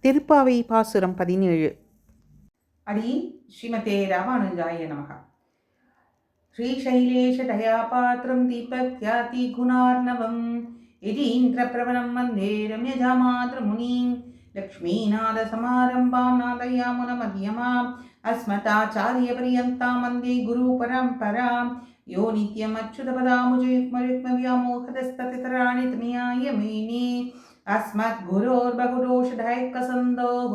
திருப்பாவை பாசுரம் 17. அடி ஸ்ரீமதே ராமானுஜாய நமக. ஸ்ரீசைலேஷ தயாபாத்திரம் தீபக்யாதி குணார்ணவம் யதீந்திரபிரவணம் வந்தே ரம்யஜாமாத்ரமுனீம் லக்ஷ்மீநாதசமாரம்பாம் நாதயாமுனமத்யமாம் அஸ்மதாச்சாரியபரியந்தாம் வந்தே குருபரம்பராம் யோ நித்யம் அச்சுதபதாமுஜயுக்மயுக்மவ்யாமோகதஸ்ததிதராணி தனியாய மேனே अस्मत् गुरोर्बहुदोषधैकसन्दोः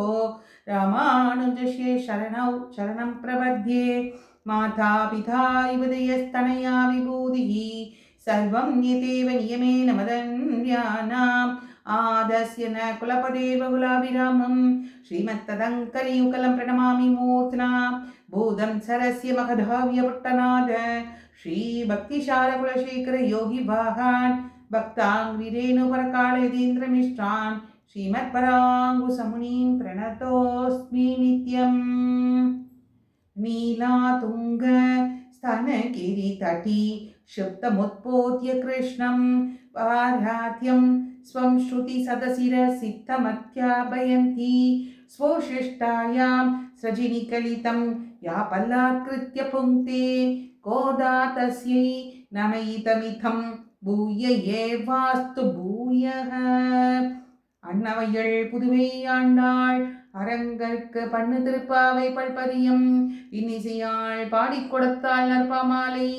रामानुजस्य शरणं प्रपद्ये माता पिता विबुधयस्तनया विभूतिः सर्वं यतेव नियमेन मदन्यानाम् आदस्य न कुलपदेर्बहुलाभिरामं श्रीमत्तदङ्करियुगलं प्रणमामि मूर्ध्ना भूतं सरस्य मखधाव्यपुट्टनाद श्रीभक्तिशारकुलशेखर योगिवाहान् भक्ताङ्गिरेणुपरकालयतीन्द्रमिष्टान् श्रीमत्पराङ्गुसमुनीं प्रणतोऽस्मि नित्यम् नीलातुङ्ग स्तनगिरितटी शुप्तमुत्पोत्य कृष्णं पारात्यं स्वं श्रुतिसदशिरसिद्धमध्यापयन्ती स्वोशिष्टायां सृजिनिकलितं या पल्लात्कृत्य पुङ्क्ते गोदा तस्यै नमयितमिथं பூய ஏவாஸ்து பூயக. அன்னவையள் புதுவை ஆண்டாள் அரங்கற்கு பண்ணு திருப்பாவை பல்பதியம் இன்னிசையாள் பாடிக் கொடுத்தாள் நற்பாமாலை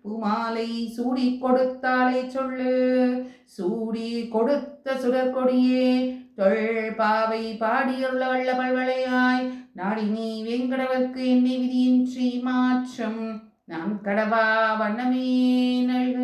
பூமாலை சூடி கொடுத்தாளை சொல்லு சூடி கொடுத்த சுடற்கொடியே தொல் பாவை பாடியுள்ள வல்ல பல்வளையாய் நாடி நீ வேங்கடவர்க்கு என்னை விதியின்றி மாற்றம் நான் கடவா வண்ணமே நல்க.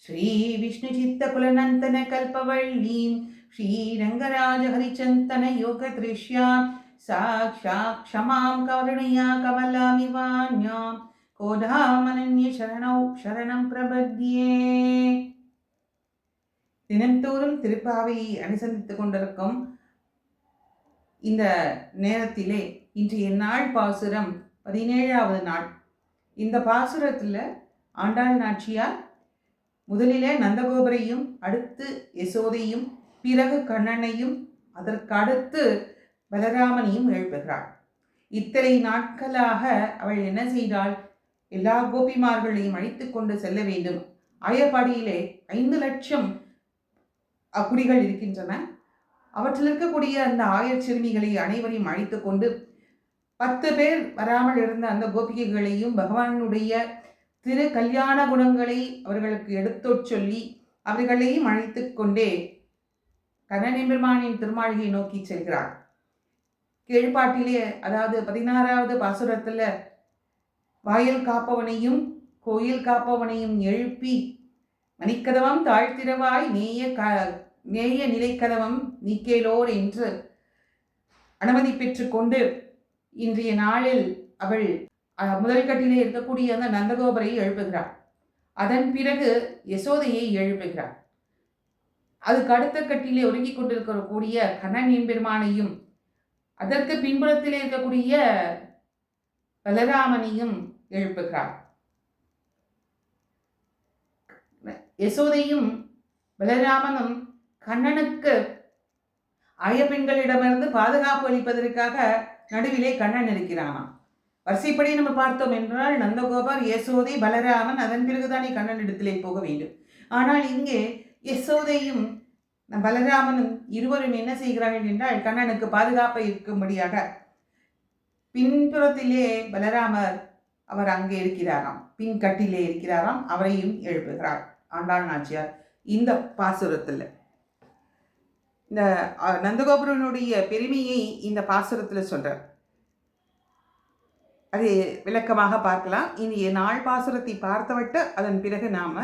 श्री विष्णुचित्तकुलनन्दन कल्पवल्लीं श्रीरङ्गराज हरिचन्तन योगदृश्यां साक्षात् क्षमां करुणया कमलामिवान्यां கோதாமனன்ய சரணம் பிரபத்யே. தினந்தோறும் திருப்பாவையை அனுசந்தித்துக் கொண்டிருக்கும் இந்த நேரத்திலே இன்றைய நாள் பாசுரம் 17வது நாள். இந்த பாசுரத்தில் ஆண்டாள் நாச்சியார் முதலிலே நந்தகோபரையும் அடுத்து யசோதையும் பிறகு கண்ணனையும் அதற்கு அடுத்து பலராமனையும் எழுப்புகிறாள். இத்தனை நாட்களாக அவள் என்ன செய்தாள்? எல்லா கோபிமார்களையும் அழைத்து கொண்டு செல்ல வேண்டும். ஆயப்பாடியிலே 5 லட்சம் குடிகள் இருக்கின்றன. அவற்றில் இருக்கக்கூடிய அந்த ஆயர் சிறுமிகளை அனைவரையும் அழைத்து கொண்டு 10 பேர் வராமல் இருந்த அந்த கோபிகைகளையும் பகவானுடைய திரு கல்யாண குணங்களை அவர்களுக்கு எடுத்துச் சொல்லி அவர்களையும் அழைத்து கொண்டே கண்ணனெம்பெருமானின் திருமாளிகை நோக்கி செல்கிறார். கீழ்பாட்டிலே, அதாவது 16வது பாசுரத்தில் வாயில் காப்பவனையும் கோயில் காப்பவனையும் எழுப்பி மணிக்கதவம் தாழ்த்திரவாய் நேய நிலைக்கதவம் நீக்கேலோர் என்று அனுமதி பெற்று கொண்டு இன்றைய நாளில் அவள் முதல் கட்டிலே இருக்கக்கூடிய அந்த நந்தகோபரை எழுப்புகிறார். அதன் பிறகு யசோதையை எழுப்புகிறார். அதுக்கு அடுத்த கட்டிலே ஒருங்கி கொண்டிருக்கக்கூடிய கண்ணன் எம்பெருமானையும் அதற்கு பின்புறத்திலே இருக்கக்கூடிய பலராமனையும் எழுப்புகிறார். யசோதையும் பலராமனும் கண்ணனுக்கு ஆயப்பெண்களிடமிருந்து பாதுகாப்பு அளிப்பதற்காக நடுவிலே கண்ணன் இருக்கிறானாம். வரிசைப்படி நம்ம பார்த்தோம் என்றால் நந்தகோபர், யசோதை, பலராமன், அதன் பிறகுதானே கண்ணன் இடத்திலே போக வேண்டும். ஆனால் இங்கே யசோதையும் பலராமனும் இருவரும் என்ன செய்கிறார்கள் என்றால் கண்ணனுக்கு பாதுகாப்பை இருக்கும்படியாக பின்புறத்திலே பலராமர் அவர் அங்கே இருக்கிறாராம், பின்கட்டிலே இருக்கிறாராம். அவரையும் எழுப்புகிறார் ஆண்டாள் நாச்சியார் இந்த பாசுரத்தில். இந்த நந்தகோபுரனுடைய பெருமையை இந்த பாசுரத்தில் சொல்றார். அதை விளக்கமாக பார்க்கலாம். இன்றைய நாள் பாசுரத்தை பார்த்தவிட்டு அதன் பிறகு நாம்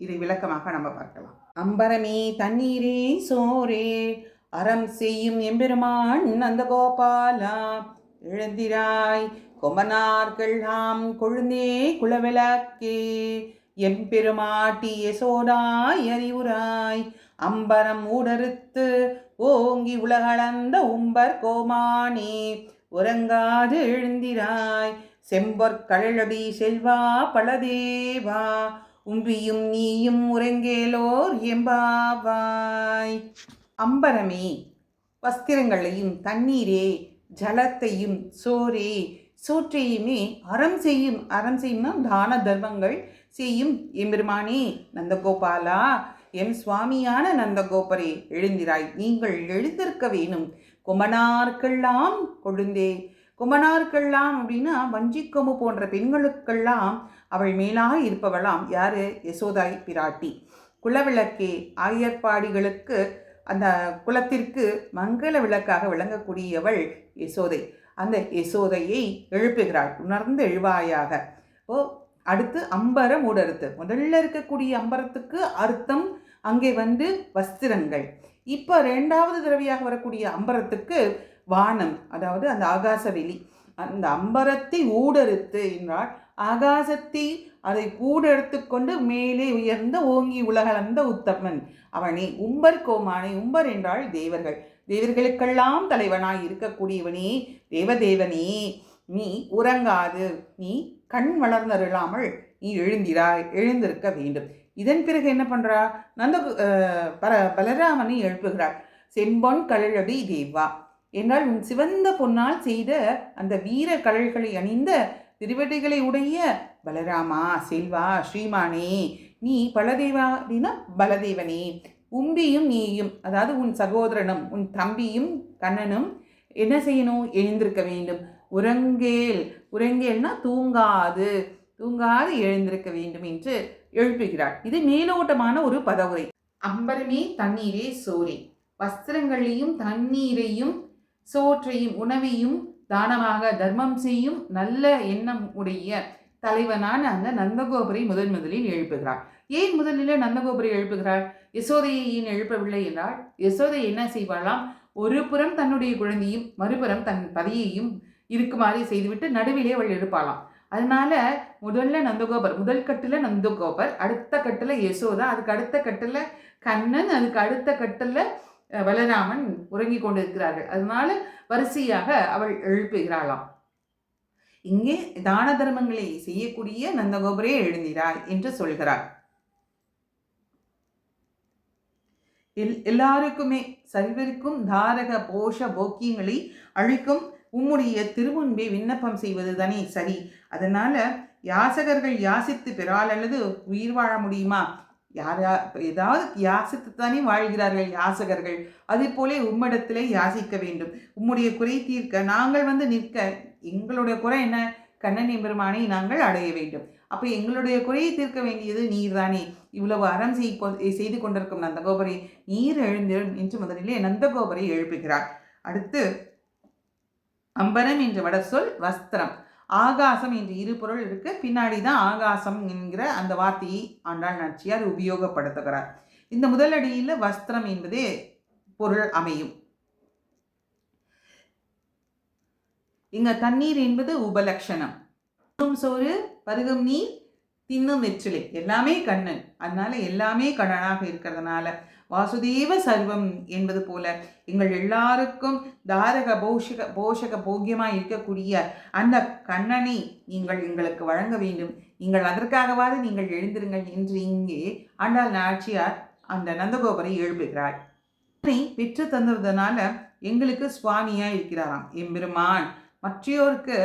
இதை விளக்கமாக நம்ம பார்க்கலாம். அம்பரமே தண்ணீரே சோரே அறம் செய்யும் எம்பெருமான் நந்தகோபாலா எழுந்திராய் கொம்பனார்களாம் கொழுந்தே குலவிளக்கே எம்பெருமாட்டி யசோதாய் அறிவுராய் அம்பரம் ஊடறுத்து ஓங்கி உலகளந்த உம்பர் கோமானே உறங்காது எழுந்திராய் செம்பொற் கழலடி செல்வா பலதேவா உம்பியும் நீயும் உறங்கேலோர் எம்பாவாய். அம்பரமே, வஸ்திரங்களையும் தண்ணீரே, ஜலத்தையும் சோரே, சோற்றையுமே அறம் செய்யும்னா தான தர்மங்கள் செய்யும் எம்பெருமானே நந்தகோபாலா, எம் சுவாமியான நந்தகோபரே எழுந்திராய், நீங்கள் எழுந்திருக்க வேணும். குமனார்க்கெல்லாம் கொழுந்தே, குமனார்க்கெல்லாம் அப்படின்னா வஞ்சிக்கொம்பு போன்ற பெண்களுக்கெல்லாம் அவள் மேலாக இருப்பவளாம் யாரு? யசோதாய் பிராட்டி. குலவிளக்கே, ஆயர்பாடிகளுக்கு அந்த குலத்திற்கு மங்கள விளக்காக விளங்கக்கூடியவள் யசோதை. அந்த யசோதையை எழுப்புகிறாள், உணர்ந்து எழுவாயாக. அடுத்து அம்பரம் உடறுத்து, முதல்ல இருக்கக்கூடிய அம்பரத்துக்கு அர்த்தம் அங்கே வஸ்திரங்கள். இப்போ ரெண்டாவது தடவையாக வரக்கூடிய அம்பரத்துக்கு வானம், அதாவது அந்த ஆகாச வெளி. அந்த அம்பரத்தை ஊடறுத்து என்றால் ஆகாசத்தை அதை கூடெடுத்து கொண்டு மேலே உயர்ந்த ஓங்கி உலகளந்த உத்தமன் அவனே. உம்பர் கோமானை, உம்பர் என்றால் தேவர்கள், தேவர்களுக்கெல்லாம் தலைவனாய் இருக்கக்கூடியவனே தேவதேவனே, நீ உறங்காது, நீ கண் வளர்ந்தருளாமல் நீ எழுந்திருக்க வேண்டும். இதன் பிறகு என்ன பண்றா? பலராமனை எழுப்புகிறாள். செம்பொன் கழலடி தேவா என்றால் உன் சிவந்த பொன்னால் செய்த அந்த வீர கழல்களை அணிந்த திருவடிகளை உடைய பலராமா, செல்வா, ஸ்ரீமானே, நீ பலதேவா அப்படின்னா பலதேவனே. உம்பியும் நீயும், அதாவது உன் சகோதரனும் உன் தம்பியும் கண்ணனும் என்ன செய்யணும்? எழுந்திருக்க வேண்டும். உறங்கேல்னா தூங்காது எழுந்திருக்க வேண்டும் என்று எழுப்புகிறாள். இது மேலோட்டமான ஒரு பதவுரை. அம்பரமே தண்ணீரே சோரே, வஸ்திரங்களையும் தண்ணீரையும் சோற்றையும் உணவையும் தானமாக தர்மம் செய்யும் நல்ல எண்ணம் உடைய தலைவனான அந்த நந்தகோபரை முதலில் எழுப்புகிறாள். ஏன் முதலில் நந்தகோபரை எழுப்புகிறாள்? யசோதையை ஏன் எழுப்பவில்லை என்றால், யசோதை என்ன செய்வாளாம்? ஒரு புறம் தன்னுடைய குழந்தையும் மறுபுறம் தன் பதியையும் இருக்குமாறு செய்துவிட்டு நடுவிலே அவள் எழுப்பாளாம். அதனால முதல்ல நந்தகோபர், முதல் கட்டில் நந்தகோபர், அடுத்த கட்டில் யசோதா, அதுக்கு அடுத்த கட்டில் கண்ணன், அதுக்கு அடுத்த கட்டில் பலராமன் உறங்கி கொண்டிருக்கிறார்கள். அதனால வரிசையாக அவள் எழுப்புகிறாளாம். இங்கே தான தர்மங்களை செய்யக்கூடிய நந்தகோபரே எழுந்திராய் என்று சொல்கிறார். எல்லாருக்குமே சர்வருக்கும் தாரக போஷ போக்கியங்களை அழிக்கும் உம்முடைய திருமுன்பே விண்ணப்பம் செய்வது தானே சரி. அதனால யாசகர்கள் யாசித்து பெறால் அல்லது உயிர் வாழ முடியுமா? ஏதாவது யாசித்து தானே வாழ்கிறார்கள் யாசகர்கள். அதே போல உம்மிடத்திலே யாசிக்க வேண்டும். உம்முடைய குறை தீர்க்க நாங்கள் நிற்க, எங்களுடைய குறை என்ன? கண்ணன் எம்பெருமானை நாங்கள் அடைய வேண்டும். அப்போ எங்களுடைய குறையை தீர்க்க வேண்டியது நீர் தானே. இவ்வளவு அறம் செய்து கொண்டிருக்கும் நந்தகோபரை நீர் எழுந்திரும் என்று முதலிலே நந்தகோபரை எழுப்புகிறார். அடுத்து அம்பரம் என்ற வட சொல் வஸ்திரம், ஆகாசம் என்ற இரு பொருள் இருக்கு. பின்னாடி தான் ஆகாசம் என்கிற அந்த வார்த்தையை ஆண்டாள் நாச்சியார் உபயோகப்படுத்துகிறார். இந்த முதலடியில் வஸ்திரம் என்பதே பொருள் அமையும். இங்க தண்ணீர் என்பது உபலட்சணம். சோறு, பருகும் நீர், தின்னும் வெற்றிலை, எல்லாமே கண்ணன். அதனால எல்லாமே கண்ணனாக இருக்கிறதுனால வாசுதேவ சர்வம் என்பது போல எங்கள் எல்லாருக்கும் தாரக போஷக போக்கியமாக இருக்கக்கூடிய அந்த கண்ணனை நீங்கள் எங்களுக்கு வழங்க வேண்டும். நீங்கள் அதற்காகவாது நீங்கள் எழுந்திருங்கள் என்று இங்கே ஆண்டாள் நாச்சியார் அந்த நந்தகோபரை எழுப்புகிறாள். பெற்று தந்ததுனால எங்களுக்கு சுவாமியா இருக்கிறாராம் எம்பெருமான். மற்றையோருக்கு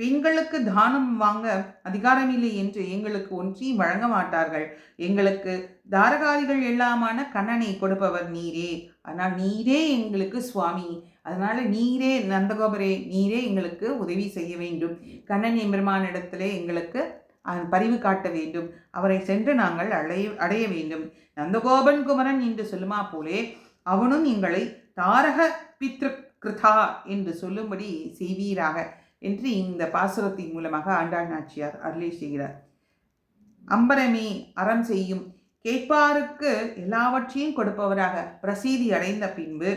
பெண்களுக்கு தானம் வாங்க அதிகாரமில்லை என்று எங்களுக்கு ஒன்றையும் வழங்க மாட்டார்கள். எங்களுக்கு தாரகாதிகள் எல்லாமான கண்ணனை கொடுப்பவர் நீரே. ஆனால் நீரே எங்களுக்கு சுவாமி. அதனால நீரே நந்தகோபரே, நீரே எங்களுக்கு உதவி செய்ய வேண்டும். கண்ணன் எம்பெருமானிடத்திலே எங்களுக்கு பரிவு காட்ட வேண்டும். அவரை சென்று நாங்கள் அடைய வேண்டும். நந்தகோபன் குமரன் என்று சொல்லுமா போலே அவனும் எங்களை தாரக பித்ரு கிருதா என்று சொல்லும்படி செய்வீராக என்று இந்த பாசுரத்தின் மூலமாக ஆண்டாள் நாச்சியார் அருளி செய்கிறார். அம்பரமே அறம் செய்யும், கேட்பாருக்கு எல்லாவற்றையும் கொடுப்பவராக பிரசீதி அடைந்த பின்பு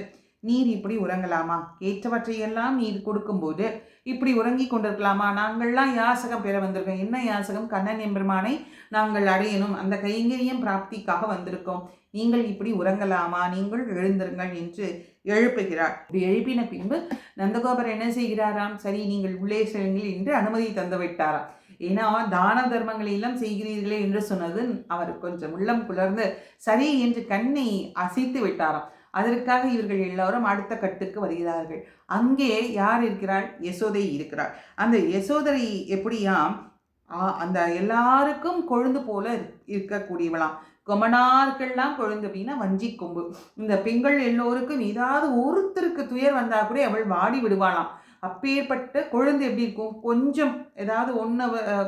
நீர் இப்படி உறங்கலாமா? கேட்டவற்றையெல்லாம் நீர் கொடுக்கும்போது இப்படி உறங்கி கொண்டிருக்கலாமா? நாங்கள்லாம் யாசகம் பெற வந்திருக்கோம். என்ன யாசகம்? கண்ணன் எம்பெருமானை நாங்கள் அடையணும், அந்த கைங்கரியம் பிராப்திக்காக வந்திருக்கோம். நீங்கள் இப்படி உறங்கலாமா? நீங்கள் எழுந்திருங்கள் என்று எழுப்புகிறார். இப்படி எழுப்பின பின்பு நந்தகோபர் என்ன செய்கிறாராம்? சரி, நீங்கள் உள்ளே செல்லுங்கள் என்று அனுமதி தந்து விட்டாராம். ஏன்னா தான தர்மங்களை எல்லாம் செய்கிறீர்களே என்று சொன்னது அவர் கொஞ்சம் உள்ளம் குளர்ந்து சரி என்று கண்ணை அசைத்து விட்டாராம். அதற்காக இவர்கள் எல்லோரும் அடுத்த கட்டுக்கு வருகிறார்கள். அங்கே யார் இருக்கிறாள்? யசோதை இருக்கிறாள். அந்த யசோதரை எப்படியாம் அந்த எல்லாருக்கும் கொழுந்து போல இருக்கக்கூடியவளாம். கொமனாருக்கெல்லாம் கொழுந்து அப்படின்னா வஞ்சி கொம்பு. இந்த பெண்கள் எல்லோருக்கும் ஏதாவது ஒருத்தருக்கு துயர் வந்தா கூட அவள் வாடி விடுவாளாம். அப்பேற்பட்ட கொழுந்து எப்படி இருக்கும்? கொஞ்சம் ஏதாவது ஒன்று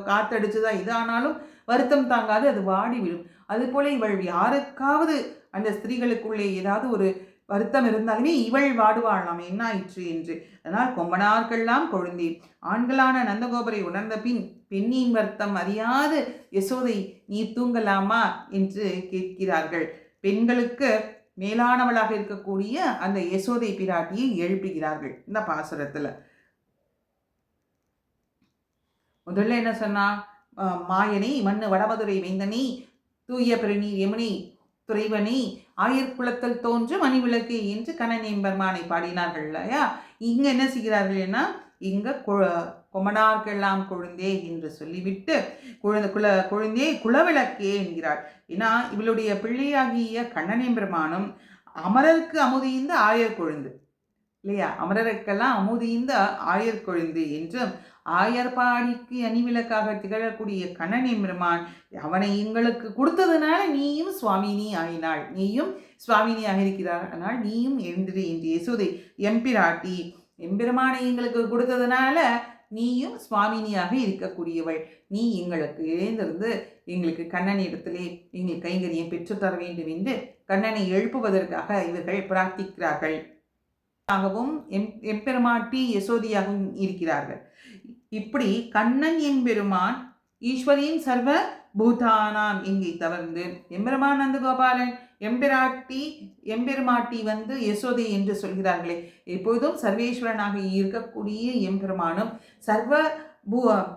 காத்தடிச்சுதா இதானாலும் வருத்தம் தாங்காது, அது வாடி விடும். அதுபோல இவள் யாருக்காவது அந்த ஸ்திரீகளுக்குள்ளே ஏதாவது ஒரு வருத்தம் இருந்தாலுமே இவள் வாடுவாளாம், என்ன ஆயிற்று என்று. அதனால் கொம்பனார்க்கெல்லாம் கொழுந்தேன். ஆண்களான நந்தகோபரை உணர்ந்த பின் பெண்ணின் வருத்தம் அறியாது யசோதை நீ தூங்கலாமா என்று கேட்கிறார்கள். பெண்களுக்கு மேலானவளாக இருக்கக்கூடிய அந்த யசோதை பிராட்டியை எழுப்புகிறார்கள் இந்த பாசுரத்துல. முதல்ல என்ன சொன்னா? மாயனை மண்ணு வடமதுரை வேந்தனை தூய பெருநீர் யமுனை துறைவனை ஆயர்குலத்தில் தோன்று மணிவிளக்கு என்று கண்ணனெம்பெருமானை பாடினார்கள் இல்லையா? இங்க என்ன செய்கிறார்கள்? ஏன்னா இங்க கொமனார்க்கெல்லாம் கொழுந்தே என்று சொல்லிவிட்டு கொழுந்தே குலவிளக்கே என்கிறாள். ஏன்னா இவளுடைய பிள்ளையாகிய கண்ணனெம்பெருமானும் அமரருக்கு அமுதிந்த ஆயர் கொழுந்து இல்லையா? அமரருக்கெல்லாம் அமுதிந்த ஆயர் கொழுந்து என்றும் ஆயர்பாடிக்கு அணிவிளக்காக திகழக்கூடிய கண்ணனெம்பெருமான் அவனை எங்களுக்கு கொடுத்ததுனால நீயும் சுவாமினி ஆயினாள், நீயும் சுவாமினியாக இருக்கிறார், அதனால் நீயும் எழுந்திரு என்று யசோதை எம்பிராட்டி எம்பெருமானை எங்களுக்கு கொடுத்ததுனால நீயும் சுவாமினியாக இருக்கக்கூடியவள், நீ எங்களுக்கு எழுந்திருந்து எங்களுக்கு கண்ணன் இடத்திலே எங்கள் கைங்கரியம் பெற்றுத்தர வேண்டும் என்று கண்ணனை எழுப்புவதற்காக இவர்கள் பிரார்த்திக்கிறார்கள். எம்பெருமாட்டி யசோதியாகவும் இருக்கிறார்கள். இப்படி கண்ணன் எம்பெருமான் ஈஸ்வரியின் சர்வ பூதானாம் எங்கே தவறுந்து எம்பெருமான் நந்தகோபாலன் எம்பெருமாட்டி யசோதை என்று சொல்கிறார்களே, எப்போதும் சர்வேஸ்வரனாக இருக்கக்கூடிய எம்பெருமானும் சர்வ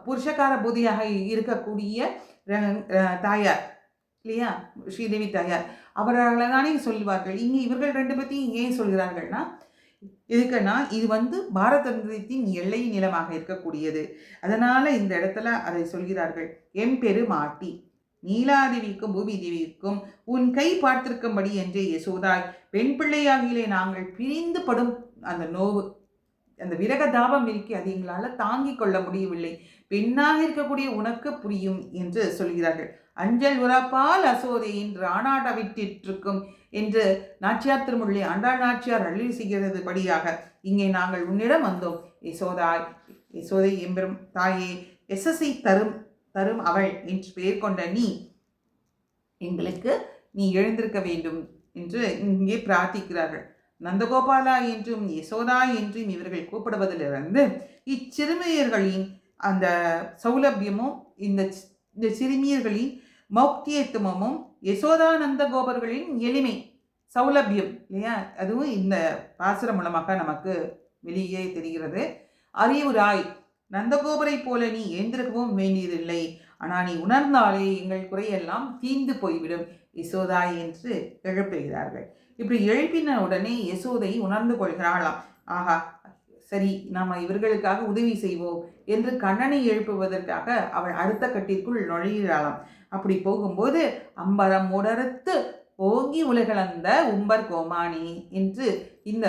புருஷகார பூதியாக இருக்கக்கூடிய தாயார் இல்லையா, ஸ்ரீதேவி தாயார், அவர்களை தானே சொல்லுவார்கள். இங்கே இவர்கள் ரெண்டு பற்றியும் ஏன் சொல்கிறார்கள்னா, எதுக்குன்னா இது பாரதந்திரத்தின் எல்லை நிலமாக இருக்கக்கூடியது. அதனால இந்த இடத்துல அதை சொல்கிறார்கள். எம்பெருமாட்டி நீலாதேவிக்கும் பூமி தேவிக்கும் உன் கை பார்த்திருக்கும்படி என்றே யசோதாய் பெண் பிள்ளையாகிலே நாங்கள் பிரிந்து படும் அந்த நோவு, அந்த விரக தாபம் இருக்கி அதை எங்களால் தாங்கிக் கொள்ள முடியவில்லை, பெண்ணாக இருக்கக்கூடிய உனக்கு புரியும் என்று சொல்கிறார்கள். அஞ்சல் உறப்பால் அசோதை என்று ஆனாட்ட விட்டிருக்கும் என்று நாச்சியார் திருமொழி ஆண்டாள் நாச்சியார் அருளி செய்கிறது படியாக இங்கே நாங்கள் உன்னிடம் வந்தோம். யசோதை எம்பெரும் தாயே, எஸ்எஸ்ஐ தரும் அவள் என்று பெயர் கொண்ட நீ எங்களுக்கு நீ எழுந்திருக்க வேண்டும் என்று இங்கே பிரார்த்திக்கிறார்கள். நந்தகோபாலா என்றும் யசோதா என்றும் இவர்கள் கூப்பிடுவதிலிருந்து இச்சிறுமியர்களின் அந்த சௌலபியமும் இந்த சிறுமியர்களின் மௌக்தியத்துவமும் யசோதா நந்தகோபர்களின் எளிமை சௌலபியம் இல்லையா, அதுவும் இந்த பாசுரம் மூலமாக நமக்கு வெளியே தெரிகிறது. அறிவுராய், நந்தகோபரை போல நீ எழுந்திருக்கவும் வேண்டியதில்லை, ஆனால் நீ உணர்ந்தாலே எங்கள் குறையெல்லாம் தீர்ந்து போய்விடும் யசோதா என்று எழுப்புகிறார்கள். இப்படி எழுப்பின உடனே யசோதை உணர்ந்து கொள்கிறாளாம். ஆகா, சரி நாம் இவர்களுக்காக உதவி செய்வோம் என்று கண்ணனை எழுப்புவதற்காக அவள் அடுத்த கட்டிற்குள் நுழைகிறாளாம். அப்படி போகும்போது அம்பரம் உடறுத்து ஓங்கி உலகளந்த உம்பர் கோமானி என்று இந்த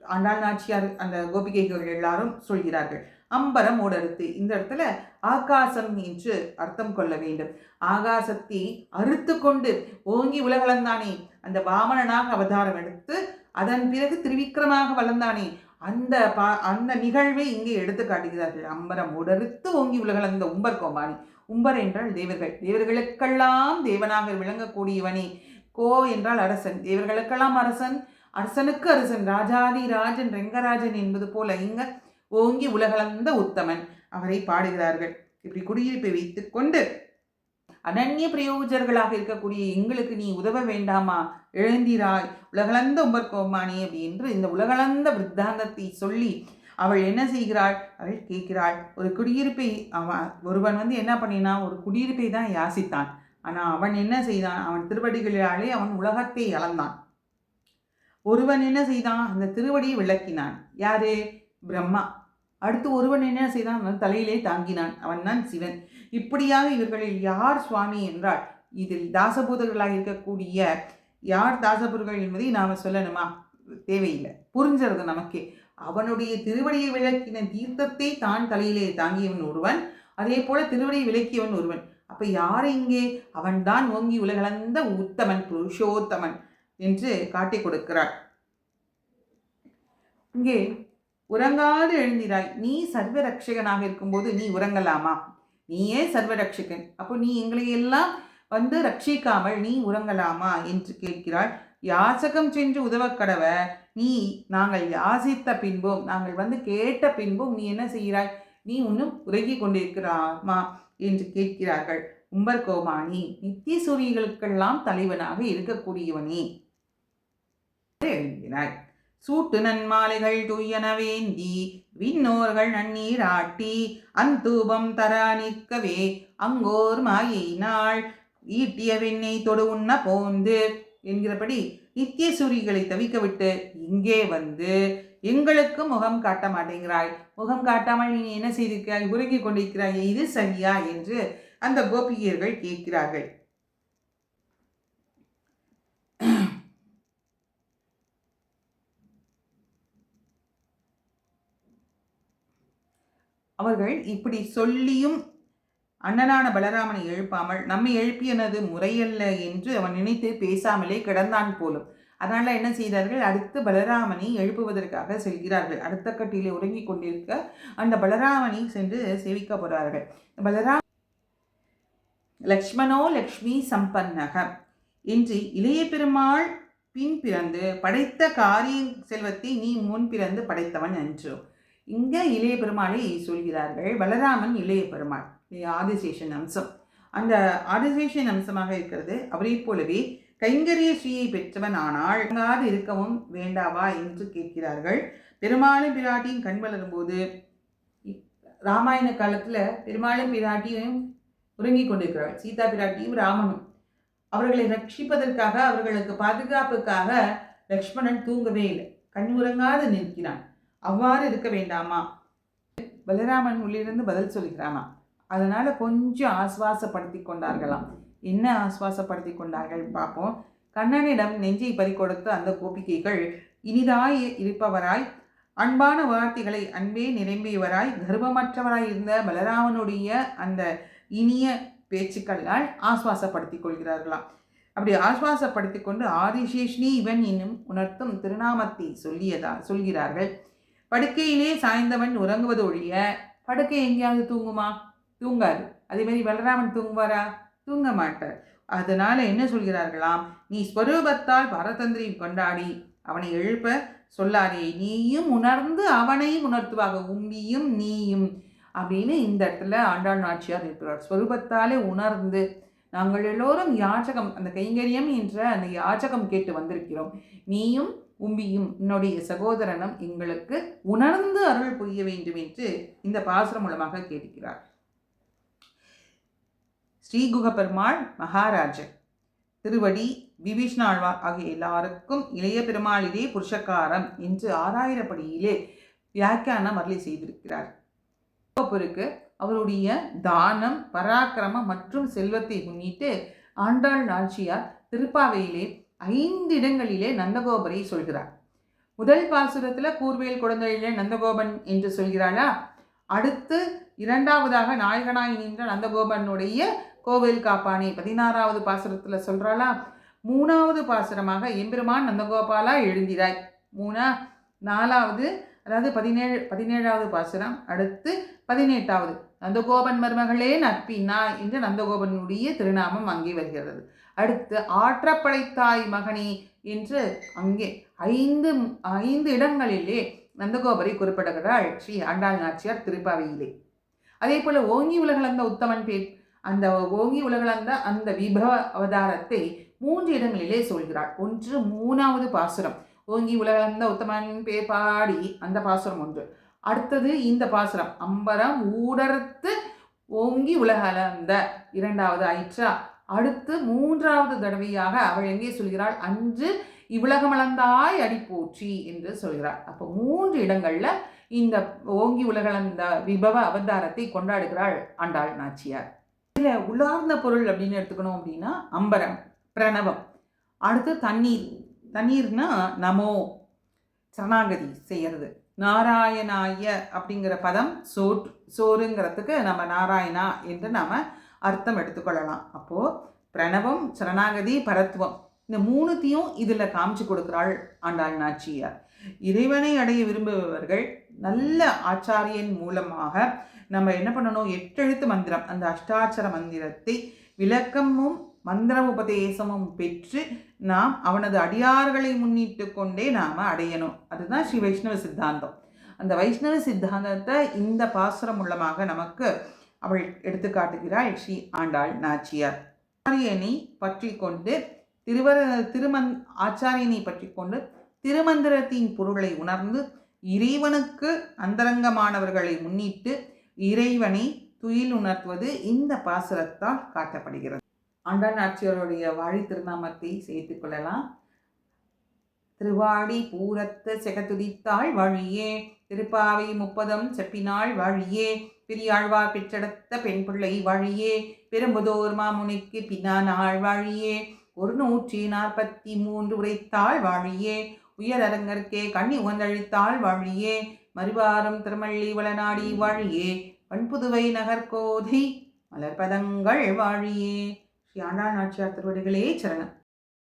ஆண்டாள் நாச்சியார் அந்த கோபிகைகள் எல்லாரும் சொல்கிறார்கள். அம்பரம் உடறுத்து இந்த இடத்துல ஆகாசம் என்று அர்த்தம் கொள்ள வேண்டும். ஆகாசத்தை அறுத்து கொண்டு ஓங்கி உலகளந்தானே, அந்த வாமனனாக அவதாரம் எடுத்து அதன் பிறகு திருவிக்கிரமாக வளர்ந்தானே, அந்த நிகழ்வை இங்கே எடுத்து காட்டுகிறார்கள். அம்பரம் உடறுத்து ஓங்கி உலகளந்த உம்பர் கோமானி. உம்பர் என்றால் தேவர்கள், தேவர்களுக்கெல்லாம் தேவனாக விளங்கக்கூடியவனே. கோ என்றால் அரசன், தேவர்களுக்கெல்லாம் அரசன், அரசனுக்கு அரசன், ராஜாதி ராஜன் ரெங்கராஜன் என்பது போல இங்க ஓங்கி உலகளந்த உத்தமன் அவரை பாடுகிறார்கள். இப்படி குடியிருப்பை வைத்துக் கொண்டு அனன்ய பிரயோஜர்களாக இருக்கக்கூடிய எங்களுக்கு நீ உதவ வேண்டாமா, எழுந்திராய் உலகளந்த உம்பர் கோமானி அப்படி என்று இந்த உலகளந்த விருத்தாந்தத்தை சொல்லி அவள் என்ன செய்கிறாள்? அவள் கேட்கிறாள். ஒரு குடியிருப்பை ஒருவன் என்ன பண்ணினான்? ஒரு குடியிருப்பை தான் யாசித்தான். ஆனால் அவன் என்ன செய்தான்? அவன் திருவடிகளாலே அவன் உலகத்தை அளந்தான். ஒருவன் என்ன செய்தான்? அந்த திருவடியை விளக்கினான். யாரு? பிரம்மா. அடுத்து ஒருவன் என்ன செய்தான், அவன் தலையிலே தாங்கினான், அவன் தான் சிவன். இப்படியாக இவர்களில் யார் சுவாமி என்றால், இதில் தாசபூதர்களாக இருக்கக்கூடிய யார் தாசபூதர்கள் என்பதை நாம் சொல்லணுமா? தேவையில்லை, புரிஞ்சிருது நமக்கே. அவனுடைய திருவடியை விளக்கின தீர்த்தத்தை தான் தலையிலே தாங்கியவன் ஒருவன், அதே போல திருவடியை விளக்கியவன் ஒருவன். அப்ப யார் இங்கே? அவன்தான் ஓங்கி உலகளந்த உத்தமன், புருஷோத்தமன் என்று காட்டி கொடுக்கிறார். இங்கே உறங்காது எழுந்திராய், நீ சர்வ ரட்சகனாக இருக்கும்போது நீ உறங்கலாமா? நீயே சர்வ ரட்சகன், அப்போ நீ எங்களை எல்லாம் ரட்சிக்காமல் நீ உறங்கலாமா என்று கேட்கிறாள். யாசகம் சென்று உதவ கடவ, நீ நாங்கள் யாசித்த பின்பும் நாங்கள் கேட்ட பின்பும் நீ என்ன செய்கிறாய்? நீ இன்னும் உறங்கி கொண்டிருக்கிறாமா என்று கேட்கிறார்கள். உம்பர்கோமானி, நித்திய சூரியர்களுக்கெல்லாம் தலைவனாக இருக்கக்கூடியவனே எழுதினாய். சூட்டு நன்மாலைகள் துய்யன வேந்தி விண்ணோர்கள் நன்னீராட்டி அந்தூபம் தரா நிற்கவே அங்கோர் மாயை நாள் ஈட்டிய வெண்ணை தொடு உண்ண போந்து என்கிறபடி நித்திய சூரிகளை தவிக்க விட்டு இங்கே எங்களுக்கு முகம் காட்ட மாட்டேங்கிறாய். முகம் காட்டாமல் நீ என்ன செய்திருக்கிறாய்? உறங்கிக் கொண்டிருக்கிறாய். இது சரியா என்று அந்த கோபிகையர்கள் கேட்கிறார்கள். அவர்கள் இப்படி சொல்லியும் அண்ணனான பலராமனை எழுப்பாமல் நம்மை எழுப்பியனது முறையல்ல என்று அவன் நினைத்து பேசாமலே கிடந்தான் போலும். அதனால என்ன செய்தார்கள்? அடுத்து பலராமனை எழுப்புவதற்காக செல்கிறார்கள். அடுத்த கட்டிலே உறங்கி கொண்டிருக்க அந்த பலராமனை சென்று சேவிக்க போறார்கள். பலராம லக்ஷ்மணோ லக்ஷ்மி சம்பன்னக என்று இளைய பெருமாள் பின் பிறந்து படைத்த காரிய செல்வத்தை நீ முன் பிறந்து படைத்தவன் என்று இங்க இளைய பெருமாளை சொல்கிறார்கள். பலராமன் இளைய பெருமாள், ஆதிசேஷன் அம்சம். அந்த ஆதிசேஷன் அம்சமாக இருக்கிறது. அவரை போலவே கைங்கரிய ஸ்ரீயை பெற்றவன் ஆனால் இருக்கவும் வேண்டாவா என்று கேட்கிறார்கள். பெருமாளும் பிராட்டியும் கண் வளரும்போது ராமாயண காலத்தில் பெருமாளும் பிராட்டியும் உறங்கி கொண்டிருக்கிறாள். சீதா பிராட்டியும் ராமனும் அவர்களை ரட்சிப்பதற்காக, அவர்களுக்கு பாதுகாப்புக்காக லக்ஷ்மணன் தூங்கவே இல்லை, கண் உறங்காது நிற்கிறான். அவ்வாறு இருக்க வேண்டாமா? பலராமன் உள்ளிருந்து பதில் சொல்கிறானா. அதனால கொஞ்சம் ஆஸ்வாசப்படுத்தி கொண்டார்களாம். என்ன ஆஸ்வாசப்படுத்தி கொண்டார்கள் பார்ப்போம். கண்ணனிடம் நெஞ்சை பறிகொடுத்த அந்த கோபிகைகள் இனிதாய் இருப்பவராய், அன்பான வார்த்தைகளை அன்பே நிரம்பியவராய், கர்வமற்றவராய் இருந்த பலராமனுடைய அந்த இனிய பேச்சுக்களால் ஆஸ்வாசப்படுத்தி கொள்கிறார்களாம். அப்படி ஆஸ்வாசப்படுத்தி கொண்டு ஆதிசேஷனி இவன் என்னும் உணர்த்தும் திருநாமத்தை சொல்கிறார்கள். படுக்கையிலே சாய்ந்தவன் உறங்குவது ஒழிய படுக்கை எங்கேயாவது தூங்குமா? தூங்காது. அதே மாதிரி பலராமன் தூங்குவாரா? தூங்க மாட்டார். அதனால என்ன சொல்கிறார்களாம்? நீ ஸ்வரூபத்தால் பரதந்திரியும் கொண்டாடி அவனை எழுப்ப சொல்லாதே, நீயும் உணர்ந்து அவனையும் உணர்த்துவாக, உம்பியும் நீயும் அப்படின்னு இந்த இடத்துல ஆண்டாள் நாச்சியார் இருக்கிறார். ஸ்வரூபத்தாலே உணர்ந்து நாங்கள் எல்லோரும் யாச்சகம், அந்த கைங்கரியம் என்ற அந்த யாச்சகம் கேட்டு வந்திருக்கிறோம். நீயும் உம்பியும் என்னுடைய சகோதரனும் எங்களுக்கு உணர்ந்து அருள் புரிய வேண்டும் என்று இந்த பாசுரம் மூலமாக கேட்கிறார். ஸ்ரீகுக பெருமாள், மகாராஜர் திருவடி, விபீஷ்ணாழ்வார் ஆகிய எல்லாருக்கும் இளைய பெருமாளிலே புருஷகாரம் என்று 6000 படியிலே வியாக்கியானம் அருளி செய்திருக்கிறார். அவருடைய தானம், பராக்கிரமம் மற்றும் செல்வத்தை முன்னிட்டு ஆண்டாள் நாச்சியார் திருப்பாவையிலே 5 இடங்களிலே நந்தகோபரை சொல்கிறார். முதல் பாசுரத்தில் கூர்வேல் குழந்தையிலே நந்தகோபன் என்று சொல்கிறாளா. அடுத்து 2வதாக நாயகனாய் நின்ற நந்தகோபனுடைய கோவில் காப்பானே 16வது பாசுரத்தில் சொல்கிறாளா. 3வது பாசுரமாக எம்பெருமான் நந்தகோபாலா எழுந்திராய் 4வது, அதாவது 17வது பாசுரம். அடுத்து 18வது நந்தகோபன் மருமகளே நட்பினா என்று நந்தகோபனுடைய திருநாமம் அங்கே வருகிறது. அடுத்து ஆற்றப்படைத்தாய் மகனே என்று அங்கே 5 இடங்களிலே நந்தகோபரை குறிப்பிடுகிறாள் ஸ்ரீ ஆண்டாள் நாச்சியார் திருப்பாவையிலே. அதே போல ஓங்கி உலகளந்த உத்தமன் பேர், அந்த ஓங்கி உலகளந்த அந்த விபவ அவதாரத்தை 3 இடங்களிலே சொல்கிறாள். ஒன்று 3வது பாசுரம், ஓங்கி உலகளந்த உத்தமன் பேர் பாடி அந்த பாசுரம் ஒன்று. அடுத்தது இந்த பாசுரம், அம்பரம் ஊடறுத்து ஓங்கி உலகளந்த 2வது ஆயிற்றா. அடுத்து 3வது தடவையாக அவள் எங்கே சொல்கிறாள்? அன்று இவ்வுலகமளந்தாய் அடி போற்றி என்று சொல்கிறார். அப்போ 3 இடங்கள்ல இந்த ஓங்கி உலகளந்த விபவ அவதாரத்தை கொண்டாடுகிறாள் ஆண்டாள் நாச்சியார். இதுல உள்ளார்ந்த பொருள் அப்படின்னு எடுத்துக்கணும் அப்படின்னா அம்பரம், பிரணவம், அடுத்து தண்ணீர்னா நமோ, சரணாகதி செய்யறது. நாராயணாய அப்படிங்கிற பதம் சோறுங்கிறதுக்கு நம்ம நாராயணா என்று நாம அர்த்தம் எடுத்துக்கொள்ளலாம். அப்போ பிரணவம், சரணாகதி, பரத்துவம், இந்த 3த்தையும் இதுல காமிச்சு கொடுக்கிறாள் ஆண்டாள் நாச்சியார். இறைவனை அடைய விரும்புபவர்கள் நல்ல ஆச்சாரியன் மூலமாக நம்ம என்ன பண்ணணும், 8 எழுத்து மந்திரம், அந்த அஷ்டாட்சர மந்திரத்தை விளக்கமும் மந்திர உபதேசமும் பெற்று நாம் அவனது அடியார்களை முன்னிட்டு கொண்டே நாம் அடையணும். அதுதான் ஸ்ரீ வைஷ்ணவ சித்தாந்தம். அந்த வைஷ்ணவ சித்தாந்தத்தை இந்த பாசுரம் மூலமாக நமக்கு அவள் எடுத்து காட்டுகிறாள் ஸ்ரீ ஆண்டாள் நாச்சியார். ஆச்சாரியனை பற்றி கொண்டு ஆச்சாரியனை பற்றி கொண்டு திருமந்திரத்தின் பொருளை உணர்ந்து இறைவனுக்கு அந்தரங்கமானவர்களை முன்னிட்டு இறைவனை துயில் உணர்த்துவது இந்த பாசுரத்தால் காட்டப்படுகிறது. ஆண்டாள் நாச்சியாருடைய வாழி திருநாமத்தை சேர்த்துக் கொள்ளலாம். திருவாடி பூரத்த செகத்துதித்தாள் வாழியே, திருப்பாவை 30 செப்பினாள் வாழியே, பெரியாழ்வார் பெற்றெடுத்த பெண் பிள்ளை வாழியே, பெரும்புதோர் மாமுனிக்கு பின்னானாள் வாழியே, 143 உரைத்தாள் வாழியே, உயரரங்கற்கே கண்ணி உகந்தழித்தாள் வாழியே, மறிவாரும் திருமள்ளி வளநாடி வாழியே, பண்புதுவை நகர்கோதை மலர்பதங்கள் வாழியே. ஸ்ரீ ஆண்டாள் நாச்சியார் திருவடிகளே சரணம்.